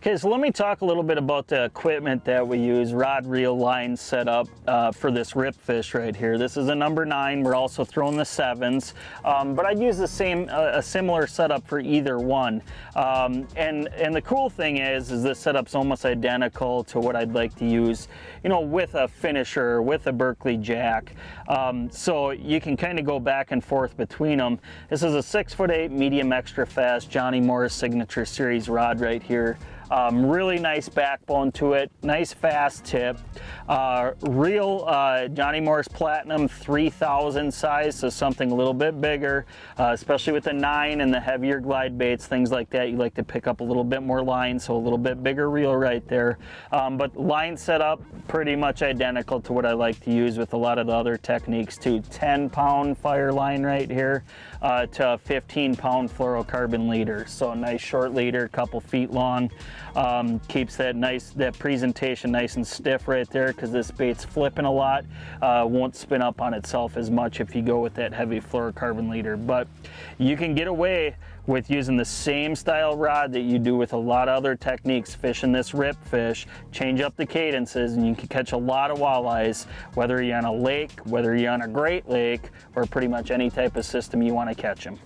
Okay, so let me talk a little bit about the equipment that we use, rod, reel, line setup for this rip fish right here. This is a number 9. We're also throwing the 7s, but I'd use the same, a similar setup for either one. And the cool thing is this setup's almost identical to what I'd like to use, you know, with a finisher, with a Berkley jack. So you can kind of go back and forth between them. This is a 6'8" medium extra fast Johnny Morris Signature Series rod right here. Really nice backbone to it, nice fast tip, real Johnny Morris Platinum 3000 size, so something a little bit bigger, especially with the 9 and the heavier glide baits, things like that. You like to pick up a little bit more line, so a little bit bigger reel right there. But line setup pretty much identical to what I like to use with a lot of the other techniques too. 10-pound fire line right here to a 15-pound fluorocarbon leader, so a nice short leader, a couple feet long. Keeps that presentation nice and stiff right there, because this bait's flipping a lot. Won't spin up on itself as much if you go with that heavy fluorocarbon leader. But you can get away with using the same style rod that you do with a lot of other techniques fishing this rip fish. Change up the cadences and you can catch a lot of walleyes, whether you're on a lake, whether you're on a Great Lake, or pretty much any type of system you want to catch them.